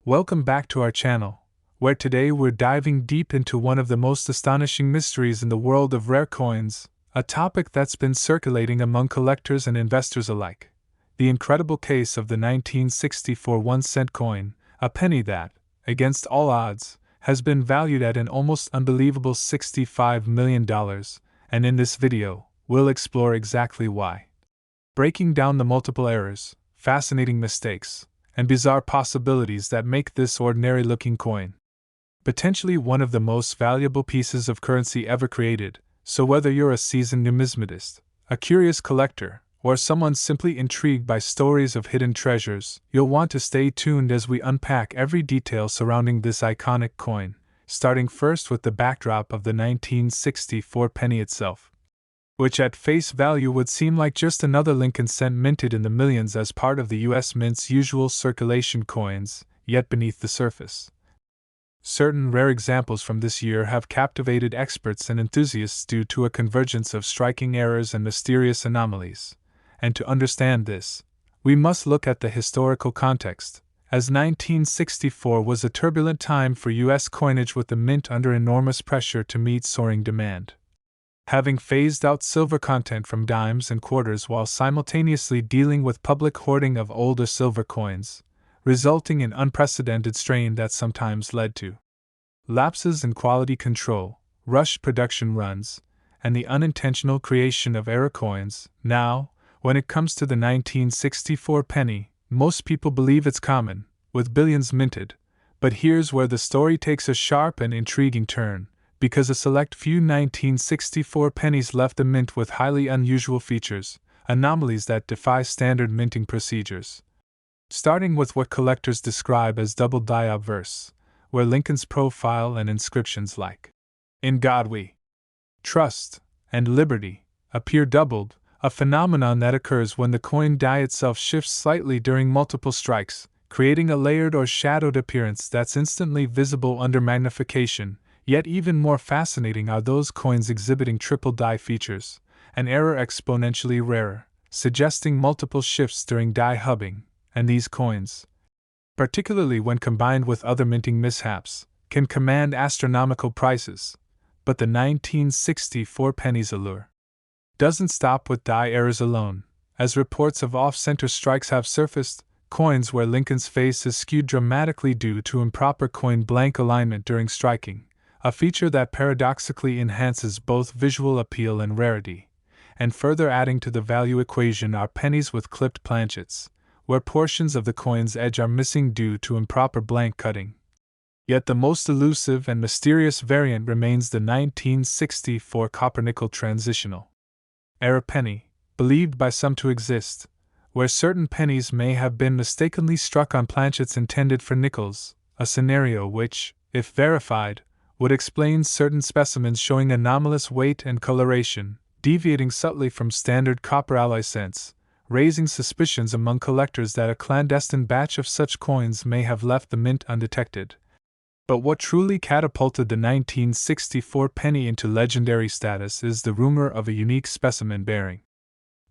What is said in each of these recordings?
Welcome back to our channel, where today we're diving deep into one of the most astonishing mysteries in the world of rare coins, a topic that's been circulating among collectors and investors alike. The incredible case of the 1964 1-cent coin, a penny that, against all odds, has been valued at an almost unbelievable $65 million, and in this video, we'll explore exactly why. Breaking down the multiple errors, fascinating mistakes, and bizarre possibilities that make this ordinary-looking coin potentially one of the most valuable pieces of currency ever created. So whether you're a seasoned numismatist, a curious collector, or someone simply intrigued by stories of hidden treasures, you'll want to stay tuned as we unpack every detail surrounding this iconic coin, starting first with the backdrop of the 1964 penny itself, which at face value would seem like just another Lincoln cent minted in the millions as part of the U.S. Mint's usual circulation coins, yet beneath the surface, certain rare examples from this year have captivated experts and enthusiasts due to a convergence of striking errors and mysterious anomalies. And to understand this, we must look at the historical context, as 1964 was a turbulent time for U.S. coinage with the mint under enormous pressure to meet soaring demand. Having phased out silver content from dimes and quarters while simultaneously dealing with public hoarding of older silver coins, resulting in unprecedented strain that sometimes led to lapses in quality control, rushed production runs, and the unintentional creation of error coins. Now, when it comes to the 1964 penny, most people believe it's common, with billions minted, but here's where the story takes a sharp and intriguing turn, because a select few 1964 pennies left the mint with highly unusual features, anomalies that defy standard minting procedures. Starting with what collectors describe as double die obverse, where Lincoln's profile and inscriptions like "In God We Trust" and "Liberty" appear doubled, a phenomenon that occurs when the coin die itself shifts slightly during multiple strikes, creating a layered or shadowed appearance that's instantly visible under magnification. Yet even more fascinating are those coins exhibiting triple die features, an error exponentially rarer, suggesting multiple shifts during die hubbing, and these coins, particularly when combined with other minting mishaps, can command astronomical prices. But the 1964 penny's allure doesn't stop with die errors alone, as reports of off-center strikes have surfaced, coins where Lincoln's face is skewed dramatically due to improper coin blank alignment during striking, a feature that paradoxically enhances both visual appeal and rarity. And further adding to the value equation are pennies with clipped planchets, where portions of the coin's edge are missing due to improper blank cutting. Yet the most elusive and mysterious variant remains the 1964 copper-nickel transitional error penny, believed by some to exist, where certain pennies may have been mistakenly struck on planchets intended for nickels, a scenario which, if verified, would explain certain specimens showing anomalous weight and coloration, deviating subtly from standard copper alloy cents, raising suspicions among collectors that a clandestine batch of such coins may have left the mint undetected. But what truly catapulted the 1964 penny into legendary status is the rumor of a unique specimen bearing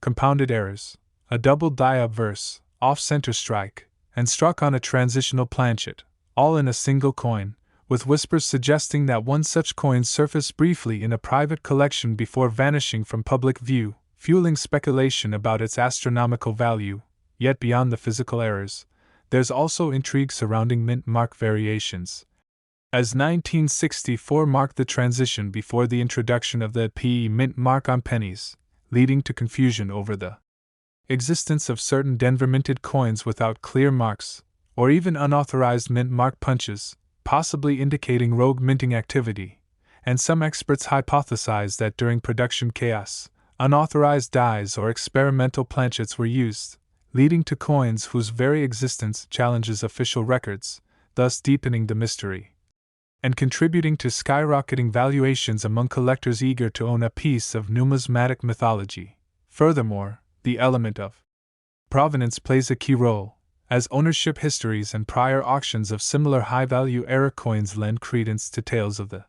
compounded errors, a double die obverse, off-center strike, and struck on a transitional planchet, all in a single coin, with whispers suggesting that one such coin surfaced briefly in a private collection before vanishing from public view, fueling speculation about its astronomical value. Yet beyond the physical errors, there's also intrigue surrounding mint mark variations, as 1964 marked the transition before the introduction of the PE mint mark on pennies, leading to confusion over the existence of certain Denver minted coins without clear marks, or even unauthorized mint mark punches, possibly indicating rogue minting activity. And some experts hypothesize that during production chaos, unauthorized dies or experimental planchets were used, leading to coins whose very existence challenges official records, thus deepening the mystery and contributing to skyrocketing valuations among collectors eager to own a piece of numismatic mythology. Furthermore, the element of provenance plays a key role, as ownership histories and prior auctions of similar high-value error coins lend credence to tales of the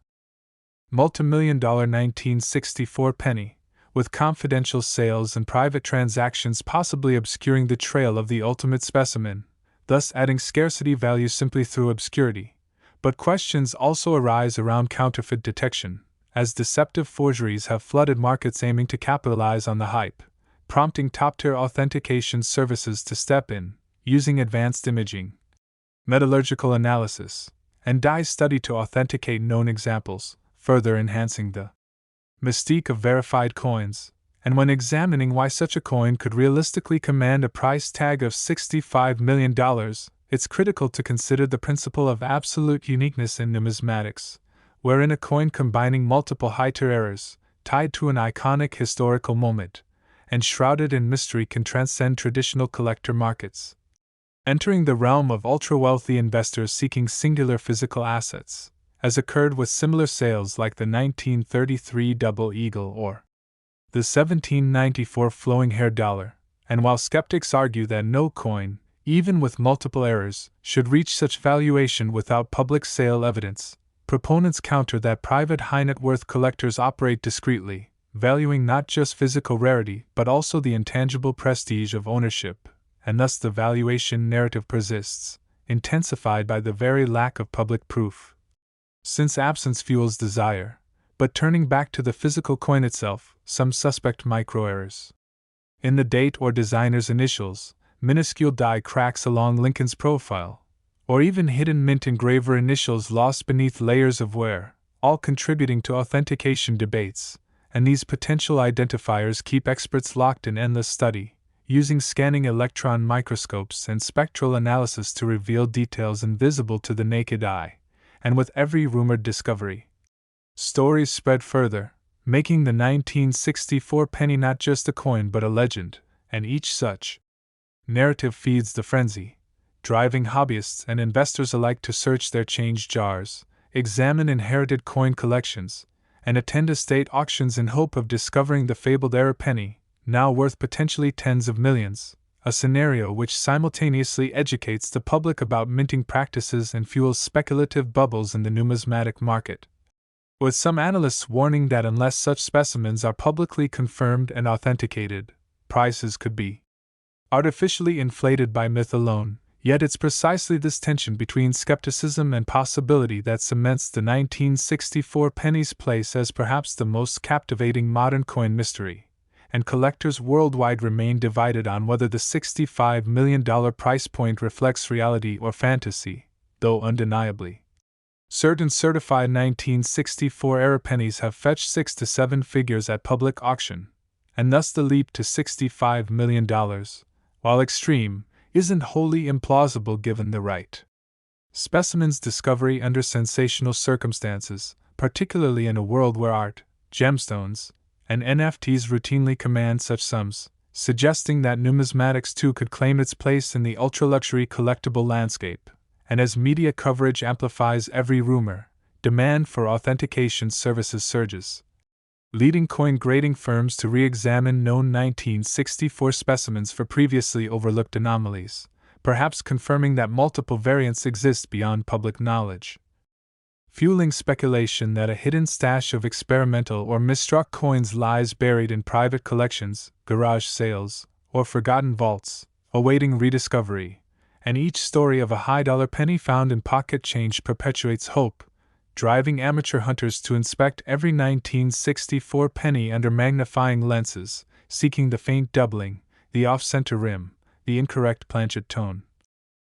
multimillion-dollar 1964 penny, with confidential sales and private transactions possibly obscuring the trail of the ultimate specimen. thus adding scarcity value simply through obscurity. But questions also arise around counterfeit detection, as deceptive forgeries have flooded markets aiming to capitalize on the hype, prompting top-tier authentication services to step in, using advanced imaging, metallurgical analysis, and dye study to authenticate known examples, further enhancing the mystique of verified coins. And when examining why such a coin could realistically command a price tag of $65 million, it's critical to consider the principle of absolute uniqueness in numismatics, wherein a coin combining multiple high-tier errors, tied to an iconic historical moment, and shrouded in mystery can transcend traditional collector markets, entering the realm of ultra-wealthy investors seeking singular physical assets, as occurred with similar sales like the 1933 Double Eagle or the 1794 flowing hair dollar. And while skeptics argue that no coin, even with multiple errors, should reach such valuation without public sale evidence, proponents counter that private high-net-worth collectors operate discreetly, valuing not just physical rarity but also the intangible prestige of ownership, and thus the valuation narrative persists, intensified by the very lack of public proof. Since absence fuels desire, but turning back to the physical coin itself, some suspect micro-errors in the date or designer's initials, minuscule die cracks along Lincoln's profile, or even hidden mint engraver initials lost beneath layers of wear, all contributing to authentication debates, and these potential identifiers keep experts locked in endless study, using scanning electron microscopes and spectral analysis to reveal details invisible to the naked eye. And with every rumored discovery, stories spread further, making the 1964 penny not just a coin but a legend, and each such narrative feeds the frenzy, driving hobbyists and investors alike to search their change jars, examine inherited coin collections, and attend estate auctions in hope of discovering the fabled error penny, now worth potentially tens of millions, a scenario which simultaneously educates the public about minting practices and fuels speculative bubbles in the numismatic market, with some analysts warning that unless such specimens are publicly confirmed and authenticated, prices could be artificially inflated by myth alone. Yet it's precisely this tension between skepticism and possibility that cements the 1964 penny's place as perhaps the most captivating modern coin mystery, and collectors worldwide remain divided on whether the $65 million price point reflects reality or fantasy, though undeniably certain certified 1964 era pennies have fetched 6 to 7 figures at public auction, and thus the leap to $65 million, while extreme, isn't wholly implausible given the right specimen's discovery under sensational circumstances, particularly in a world where art, gemstones, and NFTs routinely command such sums, suggesting that numismatics too could claim its place in the ultra-luxury collectible landscape. And as media coverage amplifies every rumor, demand for authentication services surges, leading coin grading firms to re-examine known 1964 specimens for previously overlooked anomalies, perhaps confirming that multiple variants exist beyond public knowledge, fueling speculation that a hidden stash of experimental or misstruck coins lies buried in private collections, garage sales, or forgotten vaults, awaiting rediscovery. And each story of a high-dollar penny found in pocket change perpetuates hope, driving amateur hunters to inspect every 1964 penny under magnifying lenses, seeking the faint doubling, the off-center rim, the incorrect planchet tone,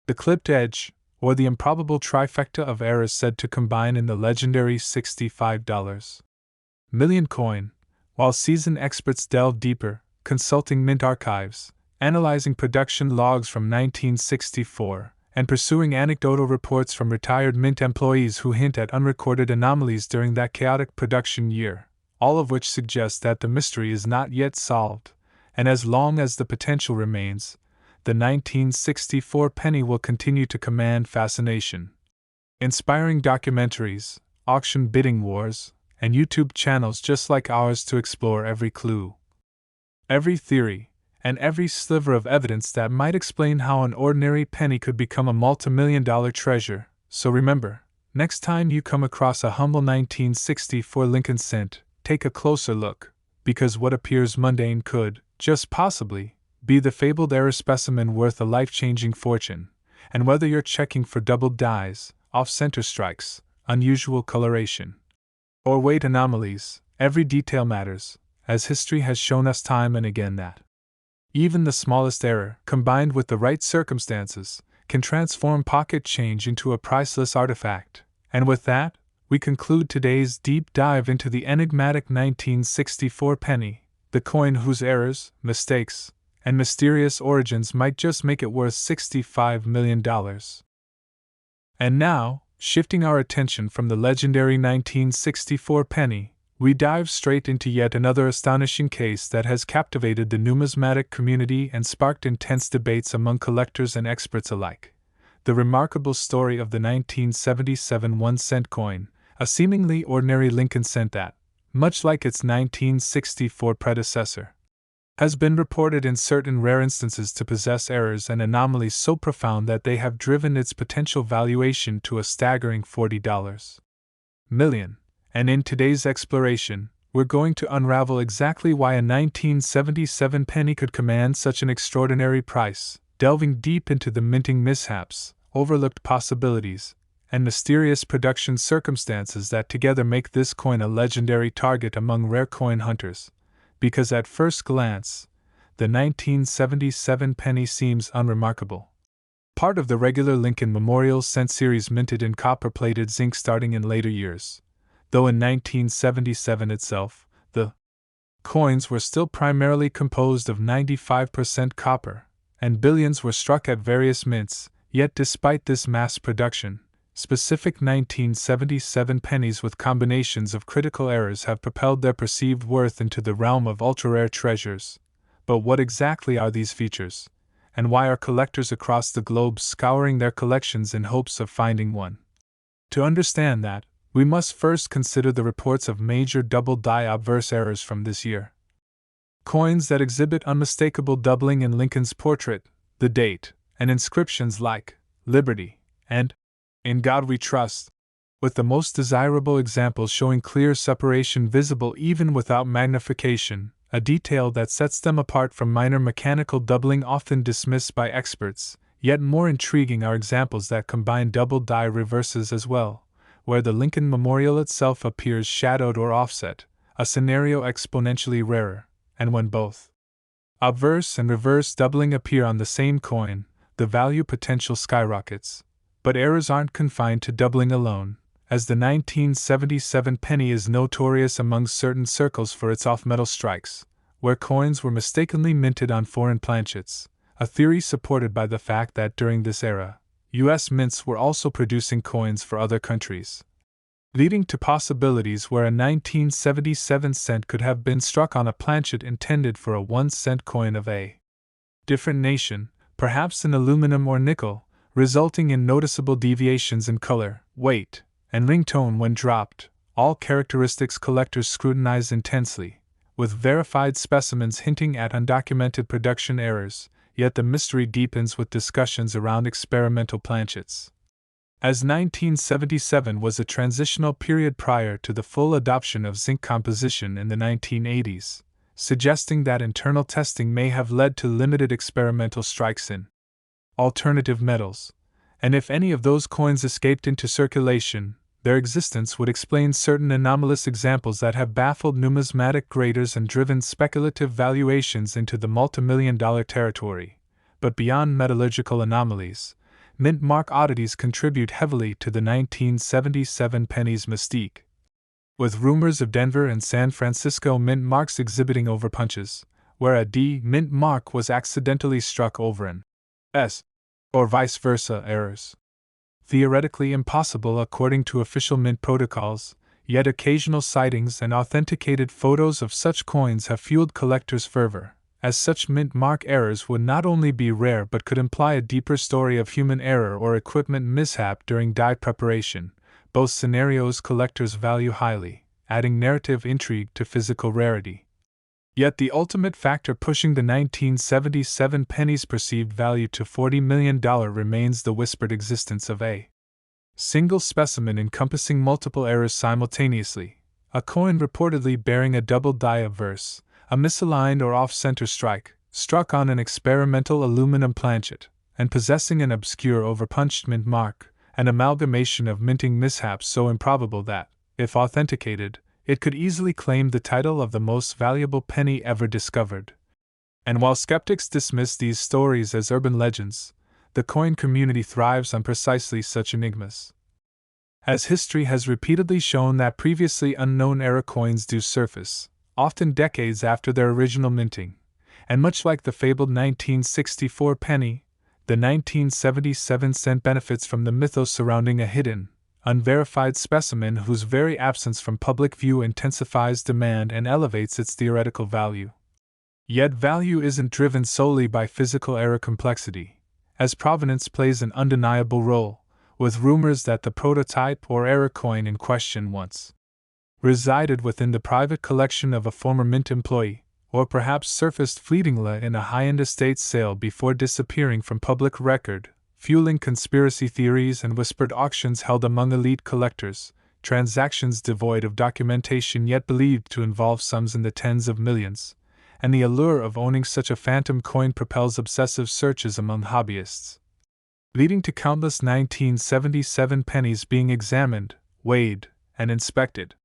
the clipped edge, or the improbable trifecta of errors said to combine in the legendary $65 million coin, while seasoned experts delve deeper, consulting mint archives, analyzing production logs from 1964, and pursuing anecdotal reports from retired mint employees who hint at unrecorded anomalies during that chaotic production year, all of which suggest that the mystery is not yet solved, and as long as the potential remains, the 1964 penny will continue to command fascination. Inspiring documentaries, auction bidding wars, and YouTube channels just like ours to explore every clue, every theory, and every sliver of evidence that might explain how an ordinary penny could become a multi-million-dollar treasure. So remember, next time you come across a humble 1964 Lincoln cent, take a closer look, because what appears mundane could, just possibly, be the fabled error specimen worth a life-changing fortune. And whether you're checking for doubled dies, off-center strikes, unusual coloration, or weight anomalies, every detail matters, as history has shown us time and again that even the smallest error, combined with the right circumstances, can transform pocket change into a priceless artifact. And with that, we conclude today's deep dive into the enigmatic 1964 penny, the coin whose errors, mistakes, and mysterious origins might just make it worth $65 million. And now, shifting our attention from the legendary 1964 penny, we dive straight into yet another astonishing case that has captivated the numismatic community and sparked intense debates among collectors and experts alike. The remarkable story of the 1977 1-cent coin, a seemingly ordinary Lincoln cent that, much like its 1964 predecessor, has been reported in certain rare instances to possess errors and anomalies so profound that they have driven its potential valuation to a staggering $40 million. And in today's exploration, we're going to unravel exactly why a 1977 penny could command such an extraordinary price, delving deep into the minting mishaps, overlooked possibilities, and mysterious production circumstances that together make this coin a legendary target among rare coin hunters. Because at first glance, the 1977 penny seems unremarkable. Part of the regular Lincoln Memorial cent series minted in copper-plated zinc starting in later years. Though in 1977 itself, the coins were still primarily composed of 95% copper, and billions were struck at various mints, yet despite this mass production, specific 1977 pennies with combinations of critical errors have propelled their perceived worth into the realm of ultra-rare treasures. But what exactly are these features, and why are collectors across the globe scouring their collections in hopes of finding one? To understand that, we must first consider the reports of major double-die obverse errors from this year. Coins that exhibit unmistakable doubling in Lincoln's portrait, the date, and inscriptions like Liberty and In God We Trust, with the most desirable examples showing clear separation visible even without magnification, a detail that sets them apart from minor mechanical doubling often dismissed by experts. Yet more intriguing are examples that combine double-die reverses as well, where the Lincoln Memorial itself appears shadowed or offset, a scenario exponentially rarer, and when both obverse and reverse doubling appear on the same coin, the value potential skyrockets. But errors aren't confined to doubling alone, as the 1977 penny is notorious among certain circles for its off-metal strikes, where coins were mistakenly minted on foreign planchets, a theory supported by the fact that during this era, U.S. mints were also producing coins for other countries, leading to possibilities where a 1977 cent could have been struck on a planchet intended for a 1-cent coin of a different nation, perhaps in aluminum or nickel, resulting in noticeable deviations in color, weight, and ringtone when dropped, all characteristics collectors scrutinize intensely, with verified specimens hinting at undocumented production errors. Yet the mystery deepens with discussions around experimental planchets. As 1977 was a transitional period prior to the full adoption of zinc composition in the 1980s, suggesting that internal testing may have led to limited experimental strikes in alternative metals, and if any of those coins escaped into circulation, their existence would explain certain anomalous examples that have baffled numismatic graders and driven speculative valuations into the multimillion-dollar territory. But beyond metallurgical anomalies, mint mark oddities contribute heavily to the 1977 penny's mystique. With rumors of Denver and San Francisco mint marks exhibiting overpunches, where a D mint mark was accidentally struck over an S, or vice versa errors. Theoretically impossible according to official mint protocols, yet occasional sightings and authenticated photos of such coins have fueled collectors' fervor, as such mint mark errors would not only be rare but could imply a deeper story of human error or equipment mishap during die preparation, both scenarios collectors value highly, adding narrative intrigue to physical rarity. Yet the ultimate factor pushing the 1977 penny's perceived value to $40 million remains the whispered existence of a single specimen encompassing multiple errors simultaneously, a coin reportedly bearing a double die obverse, a misaligned or off-center strike, struck on an experimental aluminum planchet, and possessing an obscure overpunched mint mark, an amalgamation of minting mishaps so improbable that, if authenticated, it could easily claim the title of the most valuable penny ever discovered. And while skeptics dismiss these stories as urban legends, the coin community thrives on precisely such enigmas. As history has repeatedly shown that previously unknown era coins do surface, often decades after their original minting, and much like the fabled 1964 penny, the 1977 cent benefits from the mythos surrounding a hidden, unverified specimen whose very absence from public view intensifies demand and elevates its theoretical value. Yet value isn't driven solely by physical era complexity, as provenance plays an undeniable role, with rumors that the prototype or era coin in question once resided within the private collection of a former mint employee, or perhaps surfaced fleetingly in a high-end estate sale before disappearing from public record, fueling conspiracy theories and whispered auctions held among elite collectors, transactions devoid of documentation yet believed to involve sums in the tens of millions, and the allure of owning such a phantom coin propels obsessive searches among hobbyists, leading to countless 1977 pennies being examined, weighed, and inspected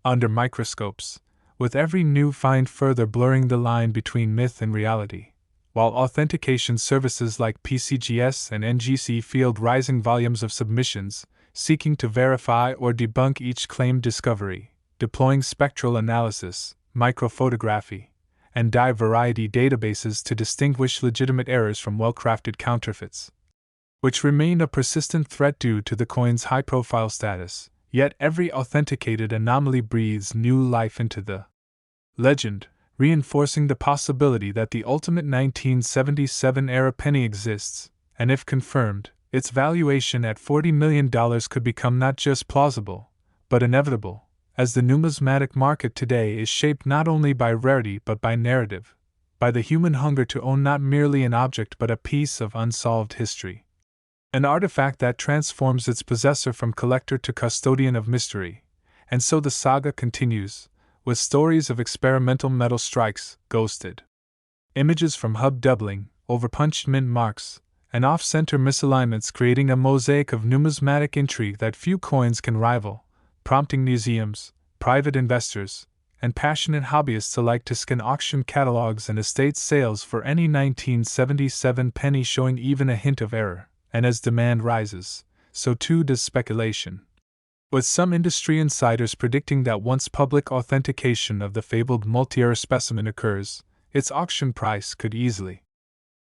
under microscopes, with every new find further blurring the line between myth and reality, while authentication services like PCGS and NGC field rising volumes of submissions, seeking to verify or debunk each claimed discovery, deploying spectral analysis, microphotography, and dye variety databases to distinguish legitimate errors from well-crafted counterfeits, which remain a persistent threat due to the coin's high-profile status. Yet every authenticated anomaly breathes new life into the legend, reinforcing the possibility that the ultimate 1977 era penny exists, and if confirmed, its valuation at $40 million could become not just plausible, but inevitable, as the numismatic market today is shaped not only by rarity but by narrative, by the human hunger to own not merely an object but a piece of unsolved history. An artifact that transforms its possessor from collector to custodian of mystery, and so the saga continues, with stories of experimental metal strikes, ghosted images from hub doubling, overpunched mint marks, and off-center misalignments creating a mosaic of numismatic intrigue that few coins can rival, prompting museums, private investors, and passionate hobbyists alike to scan auction catalogs and estate sales for any 1977 penny showing even a hint of error. And as demand rises, so too does speculation, with some industry insiders predicting that once public authentication of the fabled multi-era specimen occurs, its auction price could easily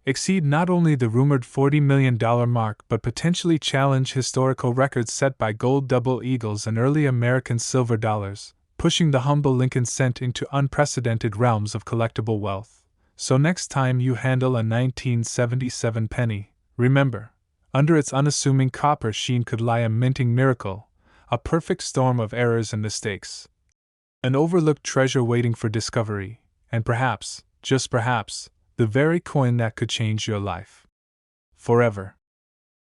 exceed not only the rumored $40 million mark but potentially challenge historical records set by gold double eagles and early American silver dollars, pushing the humble Lincoln cent into unprecedented realms of collectible wealth. So next time you handle a 1977 penny, remember, under its unassuming copper sheen could lie a minting miracle, a perfect storm of errors and mistakes. An overlooked treasure waiting for discovery, and perhaps, just perhaps, the very coin that could change your life forever.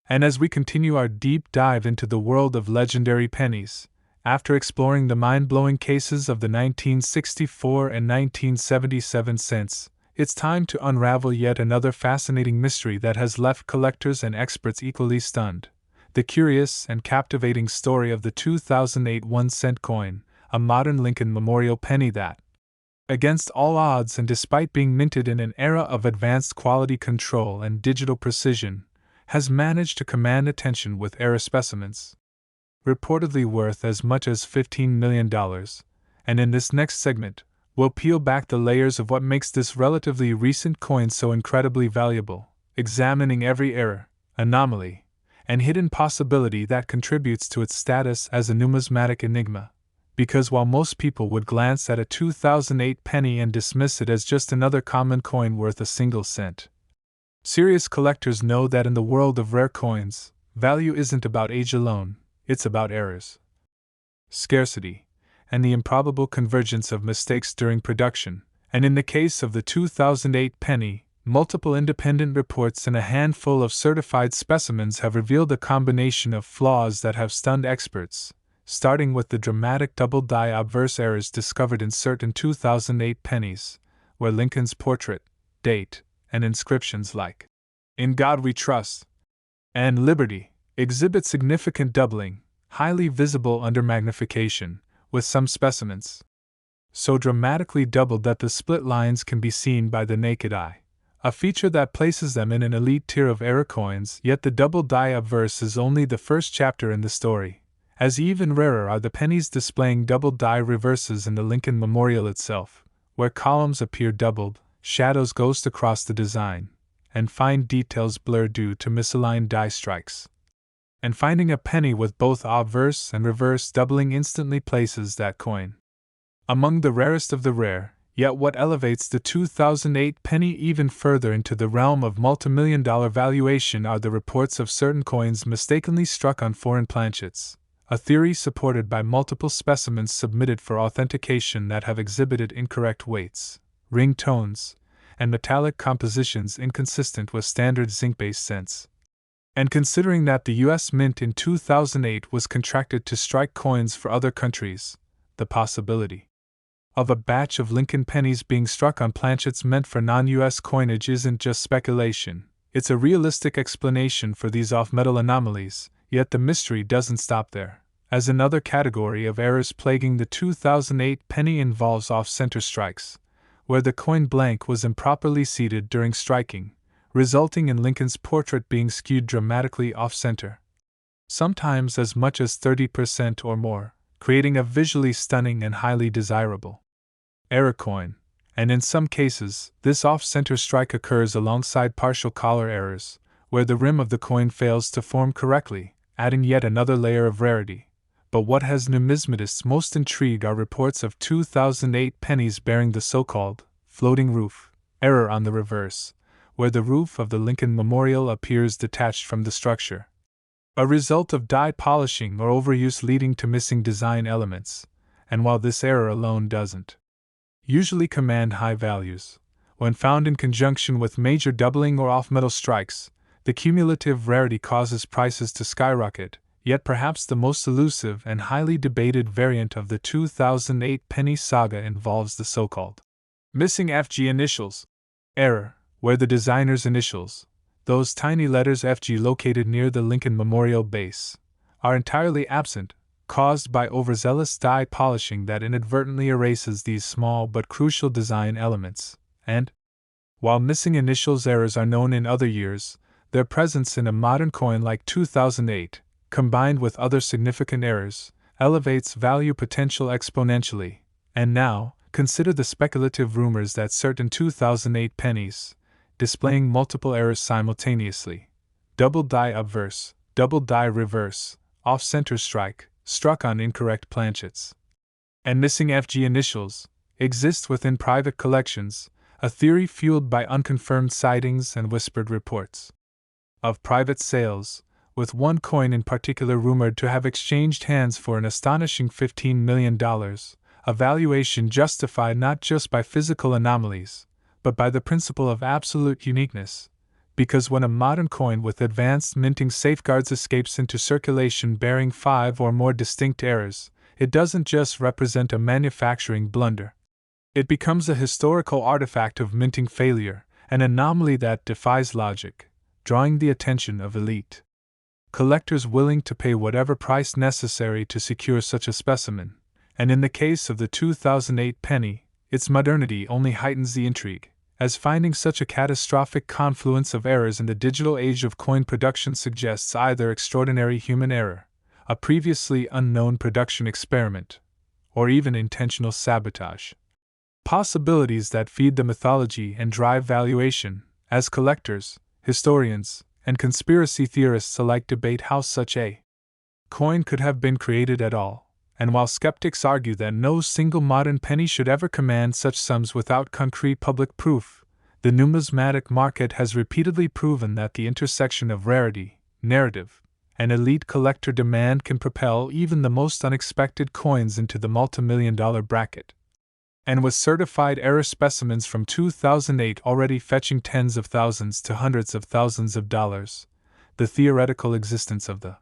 And as we continue our deep dive into the world of legendary pennies, after exploring the mind-blowing cases of the 1964 and 1977 cents, it's time to unravel yet another fascinating mystery that has left collectors and experts equally stunned. The curious and captivating story of the 2008 1-cent coin, a modern Lincoln Memorial penny that, against all odds and despite being minted in an era of advanced quality control and digital precision, has managed to command attention with era specimens reportedly worth as much as $15 million. And in this next segment, we'll peel back the layers of what makes this relatively recent coin so incredibly valuable, examining every error, anomaly, and hidden possibility that contributes to its status as a numismatic enigma. Because while most people would glance at a 2008 penny and dismiss it as just another common coin worth a single cent, serious collectors know that in the world of rare coins, value isn't about age alone, it's about errors, scarcity, and the improbable convergence of mistakes during production. And in the case of the 2008 penny, multiple independent reports and a handful of certified specimens have revealed a combination of flaws that have stunned experts, starting with the dramatic double-die obverse errors discovered in certain 2008 pennies, where Lincoln's portrait, date, and inscriptions like In God We Trust and Liberty exhibit significant doubling, highly visible under magnification, with some specimens so dramatically doubled that the split lines can be seen by the naked eye, a feature that places them in an elite tier of error coins. Yet the double die obverse is only the first chapter in the story, as even rarer are the pennies displaying double die reverses in the Lincoln Memorial itself, where columns appear doubled, shadows ghost across the design, and fine details blur due to misaligned die strikes. And finding a penny with both obverse and reverse doubling instantly places that coin among the rarest of the rare. Yet what elevates the 2008 penny even further into the realm of multimillion-dollar valuation are the reports of certain coins mistakenly struck on foreign planchets, a theory supported by multiple specimens submitted for authentication that have exhibited incorrect weights, ring tones, and metallic compositions inconsistent with standard zinc-based cents. And considering that the U.S. Mint in 2008 was contracted to strike coins for other countries, the possibility of a batch of Lincoln pennies being struck on planchets meant for non-U.S. coinage isn't just speculation, it's a realistic explanation for these off-metal anomalies. Yet the mystery doesn't stop there, as another category of errors plaguing the 2008 penny involves off-center strikes, where the coin blank was improperly seated during striking, resulting in Lincoln's portrait being skewed dramatically off-center, sometimes as much as 30% or more, creating a visually stunning and highly desirable error coin. And in some cases, this off-center strike occurs alongside partial collar errors, where the rim of the coin fails to form correctly, adding yet another layer of rarity. But what has numismatists most intrigued are reports of 2008 pennies bearing the so-called floating roof error on the reverse, where the roof of the Lincoln Memorial appears detached from the structure, a result of die polishing or overuse leading to missing design elements. And while this error alone doesn't usually command high values, when found in conjunction with major doubling or off-metal strikes, the cumulative rarity causes prices to skyrocket. Yet perhaps the most elusive and highly debated variant of the 2008 penny saga involves the so-called missing FG initials error, where the designer's initials, those tiny letters FG located near the Lincoln Memorial base, are entirely absent, caused by overzealous die polishing that inadvertently erases these small but crucial design elements. And, while missing initials errors are known in other years, their presence in a modern coin like 2008, combined with other significant errors, elevates value potential exponentially. And now, consider the speculative rumors that certain 2008 pennies, displaying multiple errors simultaneously, double die obverse, double die reverse, off-center strike, struck on incorrect planchets, and missing FG initials, exist within private collections, a theory fueled by unconfirmed sightings and whispered reports of private sales, with one coin in particular rumored to have exchanged hands for an astonishing $15 million, a valuation justified not just by physical anomalies, but by the principle of absolute uniqueness. Because when a modern coin with advanced minting safeguards escapes into circulation bearing 5 or more distinct errors, it doesn't just represent a manufacturing blunder. It becomes a historical artifact of minting failure, an anomaly that defies logic, drawing the attention of elite collectors willing to pay whatever price necessary to secure such a specimen. And in the case of the 2008 penny, its modernity only heightens the intrigue, as finding such a catastrophic confluence of errors in the digital age of coin production suggests either extraordinary human error, a previously unknown production experiment, or even intentional sabotage. Possibilities that feed the mythology and drive valuation, as collectors, historians, and conspiracy theorists alike debate how such a coin could have been created at all. And while skeptics argue that no single modern penny should ever command such sums without concrete public proof, the numismatic market has repeatedly proven that the intersection of rarity, narrative, and elite collector demand can propel even the most unexpected coins into the multimillion-dollar bracket. And with certified error specimens from 2008 already fetching tens of thousands to hundreds of thousands of dollars, the theoretical existence of the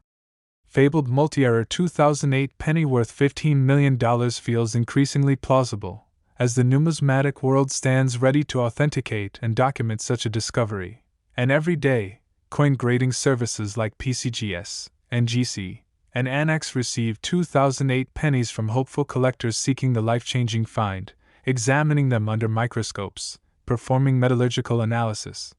fabled multi-error 2008 penny worth $15 million feels increasingly plausible, as the numismatic world stands ready to authenticate and document such a discovery. And every day, coin grading services like PCGS, NGC, and Annex receive 2008 pennies from hopeful collectors seeking the life-changing find, examining them under microscopes, performing metallurgical analysis,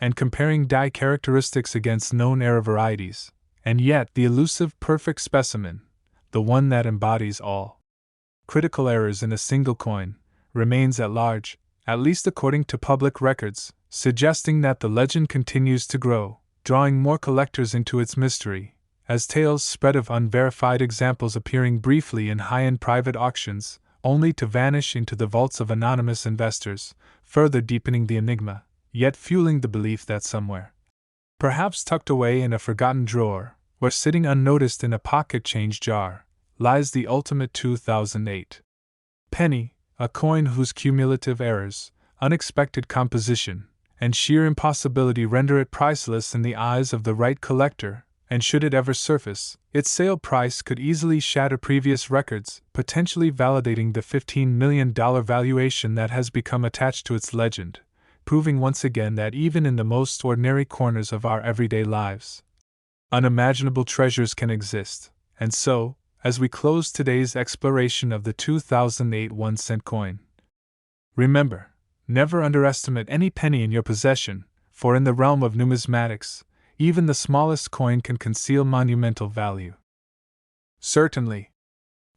and comparing die characteristics against known error varieties. And yet, the elusive perfect specimen, the one that embodies all critical errors in a single coin, remains at large, at least according to public records, suggesting that the legend continues to grow, drawing more collectors into its mystery, as tales spread of unverified examples appearing briefly in high-end private auctions, only to vanish into the vaults of anonymous investors, further deepening the enigma, yet fueling the belief that somewhere, perhaps tucked away in a forgotten drawer, or sitting unnoticed in a pocket change jar, lies the ultimate 2008 penny, a coin whose cumulative errors, unexpected composition, and sheer impossibility render it priceless in the eyes of the right collector, and should it ever surface, its sale price could easily shatter previous records, potentially validating the $15 million valuation that has become attached to its legend, proving once again that even in the most ordinary corners of our everyday lives, unimaginable treasures can exist. And so, as we close today's exploration of the 2008 1-cent coin, remember, never underestimate any penny in your possession, for in the realm of numismatics, even the smallest coin can conceal monumental value. Certainly.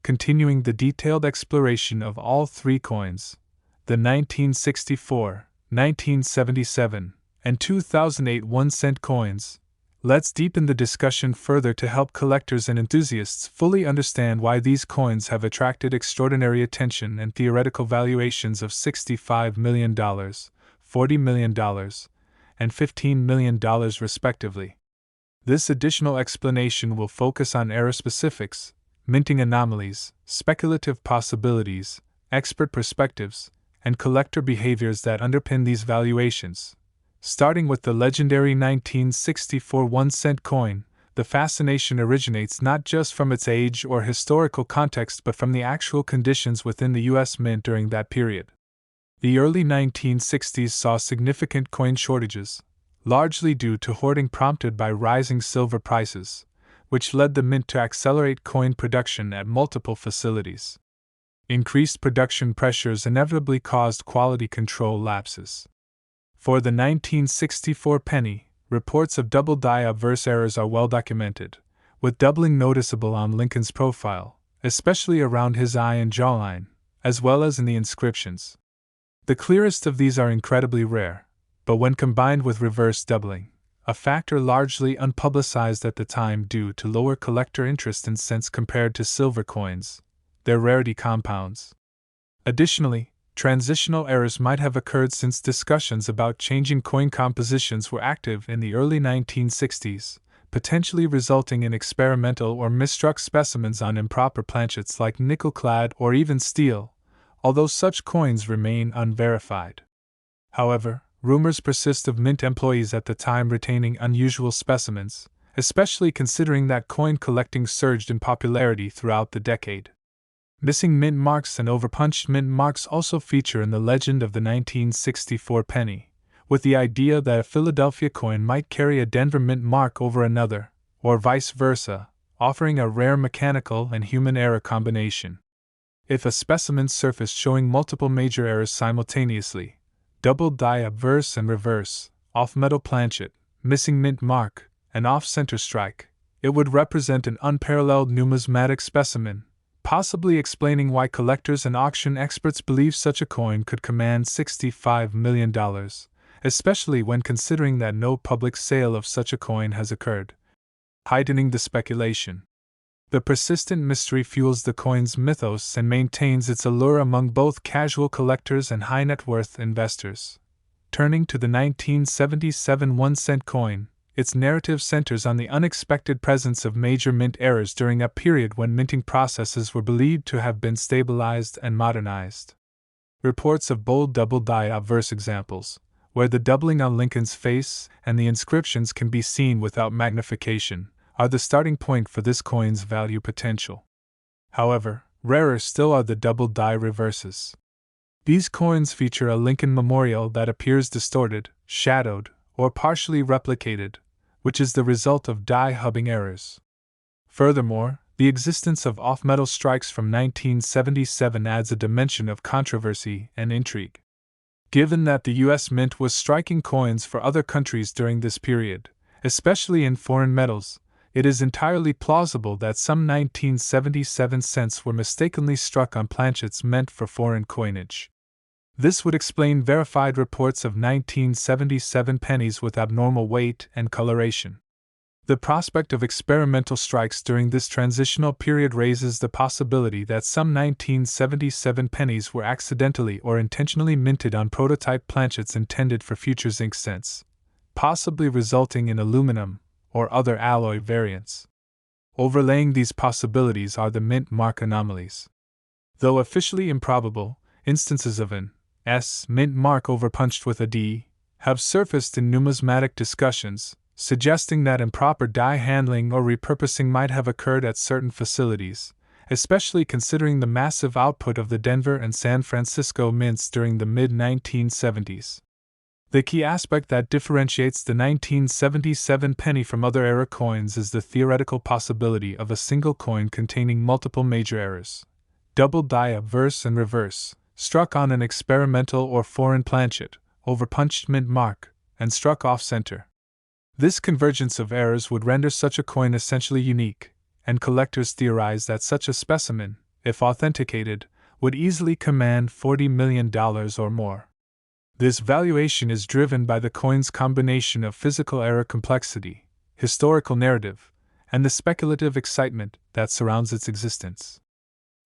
Continuing the detailed exploration of all three coins, the 1964, 1977, and 2008 1-cent coins, let's deepen the discussion further to help collectors and enthusiasts fully understand why these coins have attracted extraordinary attention and theoretical valuations of $65 million, $40 million, and $15 million respectively. This additional explanation will focus on error specifics, minting anomalies, speculative possibilities, expert perspectives, and collector behaviors that underpin these valuations. Starting with the legendary 1964 1-cent coin, the fascination originates not just from its age or historical context but from the actual conditions within the U.S. Mint during that period. The early 1960s saw significant coin shortages, largely due to hoarding prompted by rising silver prices, which led the Mint to accelerate coin production at multiple facilities. Increased production pressures inevitably caused quality control lapses. For the 1964 penny, reports of double die obverse errors are well documented, with doubling noticeable on Lincoln's profile, especially around his eye and jawline, as well as in the inscriptions. The clearest of these are incredibly rare, but when combined with reverse doubling, a factor largely unpublicized at the time due to lower collector interest in cents compared to silver coins, their rarity compounds. Additionally, transitional errors might have occurred since discussions about changing coin compositions were active in the early 1960s, potentially resulting in experimental or misstruck specimens on improper planchets like nickel-clad or even steel, although such coins remain unverified. However, rumors persist of Mint employees at the time retaining unusual specimens, especially considering that coin collecting surged in popularity throughout the decade. Missing mint marks and overpunched mint marks also feature in the legend of the 1964 penny, with the idea that a Philadelphia coin might carry a Denver mint mark over another, or vice versa, offering a rare mechanical and human error combination. If a specimen surfaced showing multiple major errors simultaneously, double die obverse and reverse, off-metal planchet, missing mint mark, and off-center strike, it would represent an unparalleled numismatic specimen, possibly explaining why collectors and auction experts believe such a coin could command $65 million, especially when considering that no public sale of such a coin has occurred, heightening the speculation. The persistent mystery fuels the coin's mythos and maintains its allure among both casual collectors and high-net-worth investors. Turning to the 1977 1-cent coin, its narrative centers on the unexpected presence of major mint errors during a period when minting processes were believed to have been stabilized and modernized. Reports of bold double die obverse examples, where the doubling on Lincoln's face and the inscriptions can be seen without magnification, are the starting point for this coin's value potential. However, rarer still are the double die reverses. These coins feature a Lincoln memorial that appears distorted, shadowed, or partially replicated, which is the result of die hubbing errors. Furthermore, the existence of off-metal strikes from 1977 adds a dimension of controversy and intrigue. Given that the U.S. Mint was striking coins for other countries during this period, especially in foreign metals, it is entirely plausible that some 1977 cents were mistakenly struck on planchets meant for foreign coinage. This would explain verified reports of 1977 pennies with abnormal weight and coloration. The prospect of experimental strikes during this transitional period raises the possibility that some 1977 pennies were accidentally or intentionally minted on prototype planchets intended for future zinc cents, possibly resulting in aluminum or other alloy variants. Overlaying these possibilities are the mint mark anomalies. Though officially improbable, instances of an S mint mark overpunched with a D have surfaced in numismatic discussions, suggesting that improper die handling or repurposing might have occurred at certain facilities, especially considering the massive output of the Denver and San Francisco mints during the mid-1970s. The key aspect that differentiates the 1977 penny from other era coins is the theoretical possibility of a single coin containing multiple major errors, double die obverse and reverse, struck on an experimental or foreign planchet, overpunched mint mark, and struck off-center. This convergence of errors would render such a coin essentially unique, and collectors theorize that such a specimen, if authenticated, would easily command $40 million or more. This valuation is driven by the coin's combination of physical error complexity, historical narrative, and the speculative excitement that surrounds its existence.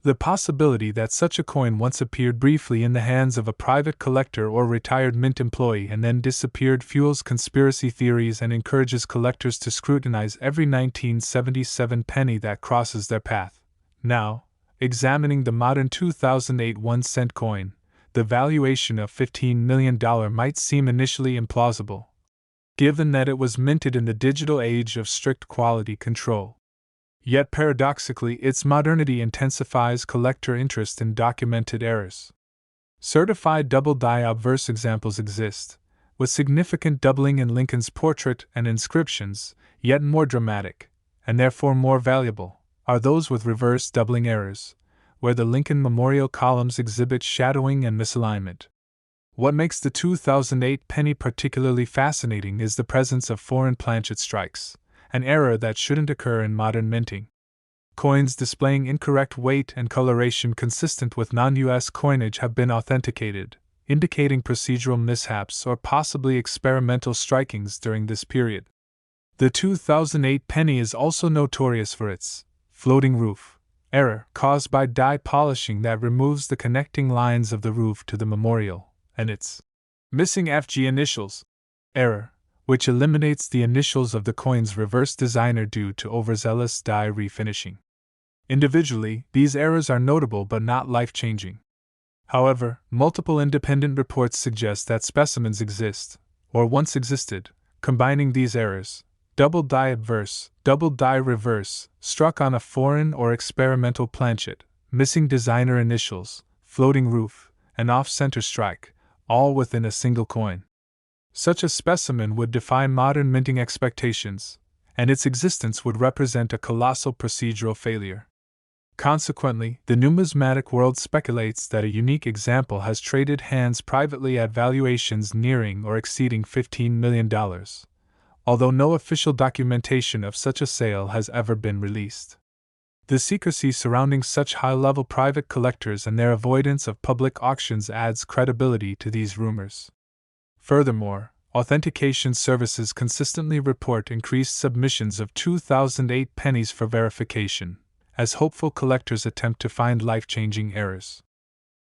The possibility that such a coin once appeared briefly in the hands of a private collector or retired mint employee and then disappeared fuels conspiracy theories and encourages collectors to scrutinize every 1977 penny that crosses their path. Now, examining the modern 2008 1-cent coin, the valuation of $15 million might seem initially implausible, given that it was minted in the digital age of strict quality control. Yet paradoxically, its modernity intensifies collector interest in documented errors. Certified double die obverse examples exist, with significant doubling in Lincoln's portrait and inscriptions, yet more dramatic, and therefore more valuable, are those with reverse doubling errors, where the Lincoln memorial columns exhibit shadowing and misalignment. What makes the 2008 penny particularly fascinating is the presence of foreign planchet strikes, an error that shouldn't occur in modern minting. Coins displaying incorrect weight and coloration consistent with non-US coinage have been authenticated, indicating procedural mishaps or possibly experimental strikings during this period. The 2008 penny is also notorious for its floating roof error caused by die polishing that removes the connecting lines of the roof to the memorial, and its missing FG initials error, which eliminates the initials of the coin's reverse designer due to overzealous die refinishing. Individually, these errors are notable but not life-changing. However, multiple independent reports suggest that specimens exist, or once existed, combining these errors: double die obverse, double die reverse, struck on a foreign or experimental planchet, missing designer initials, floating roof, and off-center strike, all within a single coin. Such a specimen would defy modern minting expectations, and its existence would represent a colossal procedural failure. Consequently, the numismatic world speculates that a unique example has traded hands privately at valuations nearing or exceeding $15 million, although no official documentation of such a sale has ever been released. The secrecy surrounding such high-level private collectors and their avoidance of public auctions adds credibility to these rumors. Furthermore, authentication services consistently report increased submissions of 2008 pennies for verification, as hopeful collectors attempt to find life-changing errors.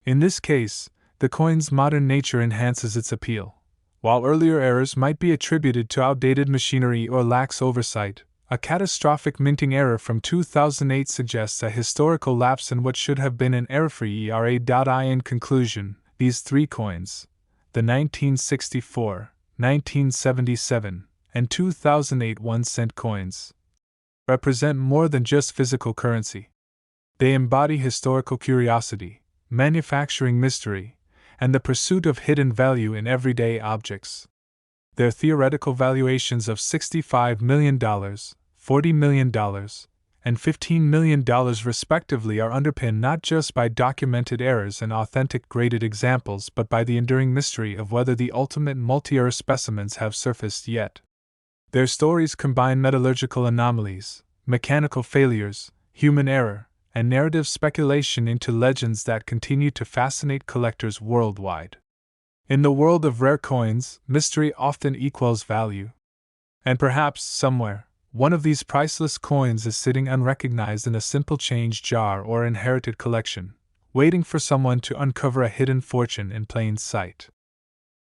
In this case, the coin's modern nature enhances its appeal. While earlier errors might be attributed to outdated machinery or lax oversight, a catastrophic minting error from 2008 suggests a historical lapse in what should have been an error-free era. In conclusion, these three coins, the 1964, 1977, and 2008 1-cent coins, represent more than just physical currency. They embody historical curiosity, manufacturing mystery, and the pursuit of hidden value in everyday objects. Their theoretical valuations of $65 million, $40 million, and $15 million respectively are underpinned not just by documented errors and authentic graded examples but by the enduring mystery of whether the ultimate multi-error specimens have surfaced yet. Their stories combine metallurgical anomalies, mechanical failures, human error, and narrative speculation into legends that continue to fascinate collectors worldwide. In the world of rare coins, mystery often equals value. And perhaps, somewhere, one of these priceless coins is sitting unrecognized in a simple change jar or inherited collection, waiting for someone to uncover a hidden fortune in plain sight.